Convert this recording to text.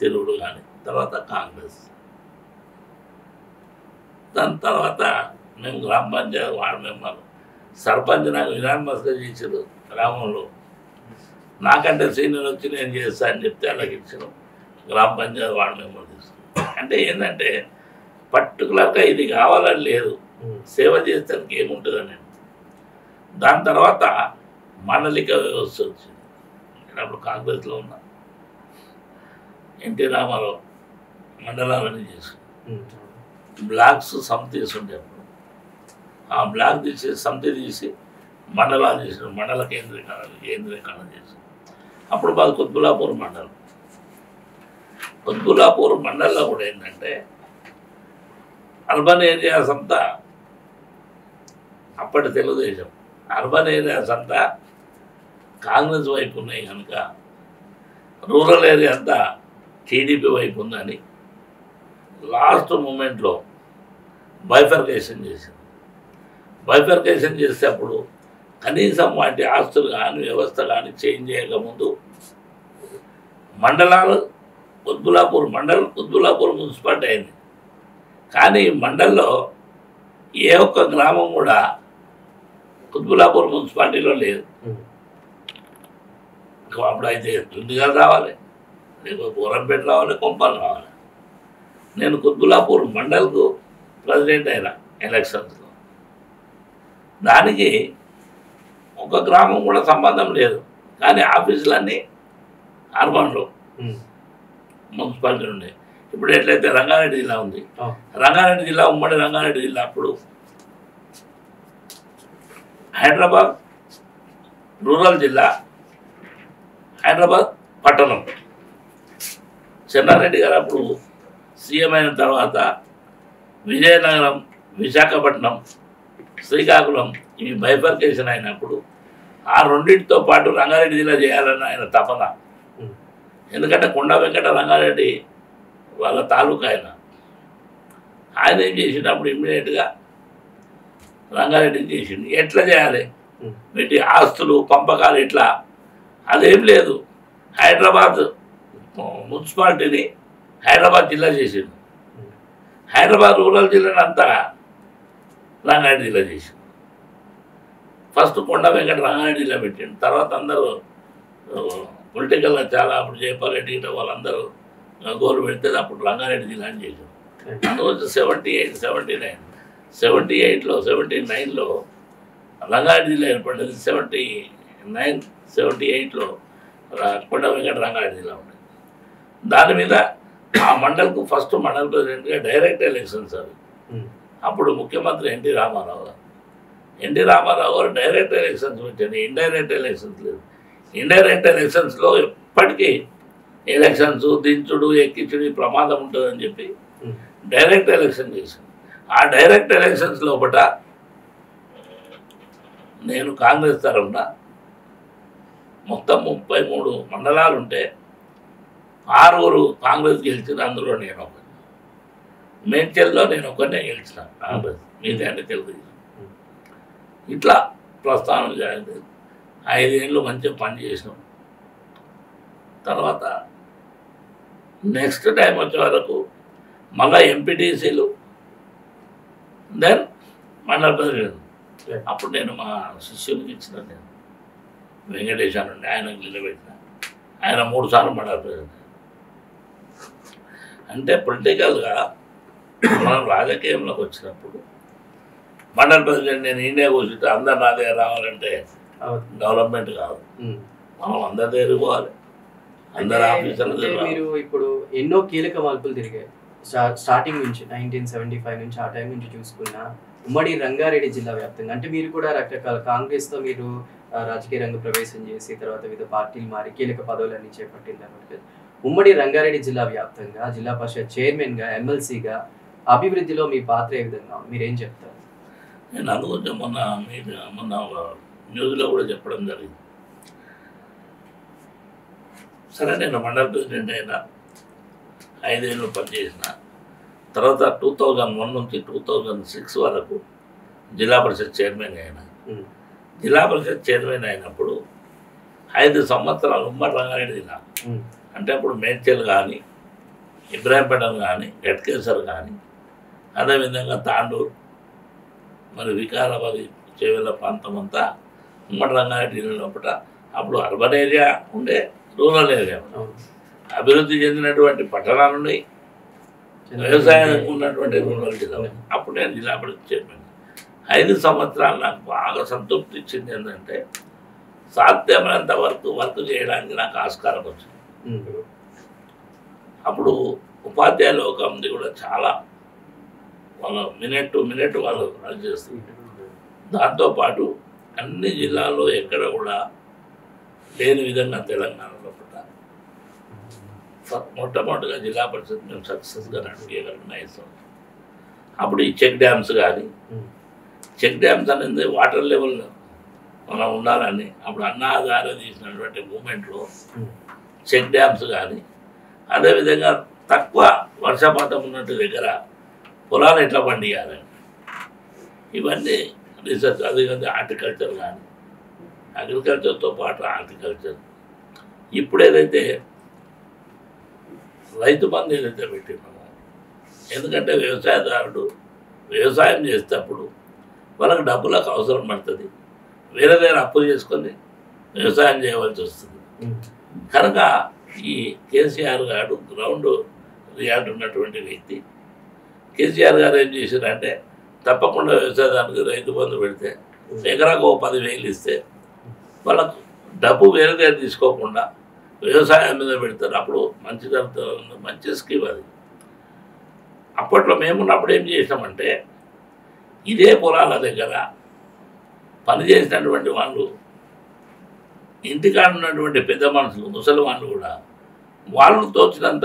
తిరుగుడు కానీ తర్వాత కాంగ్రెస్. దాని తర్వాత మేము గ్రామ పంచాయతీ వార్డు మెంబర్, సర్పంచ్ నాకు యునానిమస్గా చేసారు గ్రామంలో. నాకంటే సీనియర్ వచ్చి నేను చేస్తా అని చెప్తే అలాగే ఇచ్చాను. గ్రామ పంచాయతీ వార్డు మెంబర్ తీసుకున్నాను. అంటే ఏంటంటే పర్టికులర్గా ఇది కావాలని లేదు, సేవ చేస్తానికి ఏముంటుందని. దాని తర్వాత మండలిక వ్యవస్థ వచ్చింది. నేను అప్పుడు కాంగ్రెస్లో ఉన్నా. ఎన్టీ రామారావు మండలాలని చేసుకున్నాను. బ్లాక్స్ సమితి ఉండే అప్పుడు ఆ బ్లాక్ తీసి సమితి తీసి మండలాలు చేసిన, మండల కేంద్రీకరణ చేసి అప్పుడు మాది కుత్బులాపూర్ మండలం. కుత్బులాపూర్ మండలంలో కూడా ఏంటంటే అర్బన్ ఏరియాస్ అంతా అప్పటి తెలుగుదేశం, అర్బన్ ఏరియాస్ అంతా కాంగ్రెస్ వైపు ఉన్నాయి కనుక రూరల్ ఏరియా అంతా టీడీపీ వైపు ఉందని లాస్ట్ మూమెంట్లో బైఫర్కేషన్ చేసింది. బైఫర్కేషన్ చేస్తే అప్పుడు కనీసం వాటి ఆస్తులు కానీ వ్యవస్థ కానీ చేంజ్ చేయకముందు మండలాలు కుత్బులాపూర్ మండలం, కుత్బులాపూర్ మున్సిపాలిటీ అయింది. కానీ మండల్లో ఏ ఒక్క గ్రామం కూడా కుత్బులాపూర్ మున్సిపాలిటీలో లేదు. అప్పుడు అయితే దుండిగల్ రావాలి, లేకపోతే బోరంపేట రావాలి, కొంపలు రావాలి. నేను కుత్బులాపూర్ మండల్కు ప్రెసిడెంట్ అయినా ఎలక్షన్స్లో. దానికి ఒక గ్రామం కూడా సంబంధం లేదు, కానీ ఆఫీసులన్నీ అర్బన్లో మున్సిపాలిటీ ఉండే. ఇప్పుడు ఎట్లయితే రంగారెడ్డి జిల్లా ఉంది, రంగారెడ్డి జిల్లా ఉమ్మడి రంగారెడ్డి జిల్లా అప్పుడు హైదరాబాద్ రూరల్ జిల్లా, హైదరాబాద్ పట్టణం. చెన్నారెడ్డి గారు అప్పుడు సీఎం అయిన తర్వాత విజయనగరం, విశాఖపట్నం, శ్రీకాకుళం ఇవి బైఫర్కేషన్ అయినప్పుడు ఆ రెండింటితో పాటు రంగారెడ్డి జిల్లా చేయాలని ఆయన తపన. ఎందుకంటే కొండా వెంకట రంగారెడ్డి వాళ్ళ తాలూకా ఆయన ఏం చేసినప్పుడు ఇమ్మీడియట్గా రంగారెడ్డిని చేసిండు. ఎట్లా చేయాలి, వీటి ఆస్తులు పంపకాలు ఇట్లా అదేం లేదు. హైదరాబాద్ మున్సిపాలిటీని హైదరాబాద్ జిల్లా చేసిండు, హైదరాబాద్ రూరల్ జిల్లాని అంతా రంగారెడ్డి జిల్లా చేసిండు. ఫస్ట్ కొండా వెంకట రంగారెడ్డి జిల్లా పెట్టిండు. తర్వాత అందరూ పొలిటికల్గా చాలా అప్పుడు జయపాల్ రెడ్డి వాళ్ళందరూ గోలు పెడితే అప్పుడు రంగారెడ్డి జిల్లా అని చేశారు. అందువల్ల 78, 79, 78లో 79లో రంగారెడ్డి జిల్లా ఏర్పడ్డది. 79, 78లో కొండ వెంకట రంగారెడ్డి జిల్లా ఉండేది. దాని మీద ఆ మండల్కు ఫస్ట్ మండల్ ప్రెసిడెంట్గా డైరెక్ట్ ఎలక్షన్స్ అవి. అప్పుడు ముఖ్యమంత్రి ఎన్టీ రామారావు గారు డైరెక్ట్ ఎలక్షన్స్ పెట్టాడు, ఇండైరెక్ట్ ఎలక్షన్స్ లేదు. ఇండైరెక్ట్ ఎలక్షన్స్లో ఎప్పటికీ ఎలక్షన్స్ దించుడు ఎక్కించుడు ప్రమాదం ఉంటుందని చెప్పి డైరెక్ట్ ఎలక్షన్ చేశాను. ఆ డైరెక్ట్ ఎలక్షన్స్ లోపల నేను కాంగ్రెస్ తరఫున మొత్తం 33 మండలాలు ఉంటే 6 కాంగ్రెస్ గెలిచిన, అందులో నేను ఒకటి. మేడ్చల్లో నేను ఒకనే గెలిచిన కాంగ్రెస్, మీదే అంటే తెలుగుదేశం. ఇట్లా ప్రస్థానం జరిగింది. 5 ఏళ్ళు మంచిగా పనిచేసినాం. తర్వాత నెక్స్ట్ టైం వచ్చే వరకు మళ్ళీ ఎంపీటీసీలు, దెన్ మండల ప్రెసిడెంట్. అప్పుడు నేను మా శిష్యునికి ఇచ్చిన, నేను వెంకటేశ్ అని ఉండే, ఆయనకు నిలబెట్టిన. ఆయన 3 సార్లు మండల ప్రెసిడెంట్. అంటే పొలిటికల్గా మనం రాజకీయంలోకి వచ్చినప్పుడు మండల ప్రెసిడెంట్ నేను ఇండియా కూర్చుంటే అందరు నా దగ్గర రావాలంటే డెవలప్మెంట్ కాదు. మనం అందరి దగ్గర పోవాలి, అందరు ఆఫీసర్లు. మీరు ఇప్పుడు ఎన్నో కీలక మలుపులు తిరిగాయి. స్టార్టింగ్ నుంచి 1975 నుంచి ఆ టైం నుంచి చూసుకున్న ఉమ్మడి రంగారెడ్డి జిల్లా వ్యాప్తంగా, అంటే మీరు కూడా రకరకాల కాంగ్రెస్తో మీరు రాజకీయ రంగ ప్రవేశం చేసి తర్వాత వివిధ పార్టీలు మారి కీలక పదవులన్నీ చేపట్టిన తర్వాత ఉమ్మడి రంగారెడ్డి జిల్లా వ్యాప్తంగా జిల్లా పరిషత్ చైర్మన్గా, ఎమ్మెల్సీగా అభివృద్ధిలో మీ పాత్ర ఏ విధంగా మీరేం చెప్తారు? నేను అనుకుంటే మొన్న న్యూస్లో కూడా చెప్పడం జరిగింది. సరే, నేను మండల ప్రెసిడెంట్ అయినా 5 ఏళ్ళు పనిచేసిన తర్వాత 2001 నుంచి 2006 వరకు జిల్లా పరిషత్ చైర్మన్ అయినా. జిల్లా పరిషత్ చైర్మన్ అయినప్పుడు 5 సంవత్సరాలు ఉమ్మడి రంగారెడ్డి జిల్లా, అంటే అప్పుడు మేడ్చల్ కానీ ఇబ్రాహీంపట్నం కానీ గట్కేసర్ కానీ అదేవిధంగా తాండూరు మరి వికారాబాద్ చేవెళ్ళ ప్రాంతం అంతా ఉమ్మడి రంగారెడ్డి జిల్లా లోపల అప్పుడు అర్బన్ ఏరియా ఉండే, రూరల్ ఏరియా ఉండే. అవును. అభివృద్ధి చెందినటువంటి పట్టణాలు ఉన్నాయి, వ్యవసాయం ఉన్నటువంటి రూరల్ జిల్లా ఉంది. అప్పుడు నేను జిల్లా పరిషత్ చైర్మన్. 5 సంవత్సరాలు నాకు బాగా సంతృప్తి ఇచ్చింది ఏంటంటే సాధ్యమైనంత వరకు వర్క్ చేయడానికి నాకు ఆస్కారం వచ్చింది. అప్పుడు ఉపాధ్యాయ లోకంది కూడా చాలా వాళ్ళు మినిట్ టు మినిట్ వాళ్ళు రన్ చేస్తారు. దాంతోపాటు అన్ని జిల్లాల్లో ఎక్కడ కూడా లేని విధంగా తెలంగాణలో కూడా మొట్టమొదటిగా జిల్లా పరిషత్ మేము సక్సెస్గా నడిపించగలిగిన 5 సంవత్సరాలు. అప్పుడు ఈ చెక్ డ్యామ్స్ కానీ, చెక్ డ్యామ్స్ అనేది వాటర్ లెవెల్ మనం ఉండాలని అప్పుడు అన్నాధార తీసినటువంటి మూమెంట్లో చెక్ డ్యామ్స్ కానీ, అదేవిధంగా తక్కువ వర్షపాతం ఉన్నట్టు దగ్గర పొలాలు ఎట్లా పండియాలని ఇవన్నీ రీసెర్చ్. అదేవిధంగా హార్టికల్చర్ కానీ, అగ్రికల్చర్తో పాటు హార్టికల్చర్. ఇప్పుడు ఏదైతే రైతు బంధు ఏదైతే పెట్టినామో, ఎందుకంటే వ్యవసాయదారుడు వ్యవసాయం చేసేటప్పుడు వాళ్ళకి డబ్బులకు అవసరం పడుతుంది, వేరే వేరే అప్పులు చేసుకొని వ్యవసాయం చేయవలసి వస్తుంది. కనుక ఈ కేసీఆర్ గారు గ్రౌండ్ రియాలిటీ ఉన్నటువంటి వ్యక్తి. కేసీఆర్ గారు ఏం చేశారంటే తప్పకుండా వ్యవసాయదానికి రైతు బంధు పెడితే ఎకరాకు 10,000 ఇస్తే వాళ్ళకు డబ్బు వేరే దగ్గర తీసుకోకుండా వ్యవసాయం మీద పెడతారు. అప్పుడు మంచి జరుగుతుంది, మంచి స్కీమ్ అది. అప్పట్లో మేమున్నప్పుడు ఏం చేసామంటే ఇదే పొలాల దగ్గర పనిచేసినటువంటి వాళ్ళు, ఇంటికాడ ఉన్నటువంటి పెద్ద మనుషులు, ముసలి వాళ్ళు కూడా వాళ్ళు తోచినంత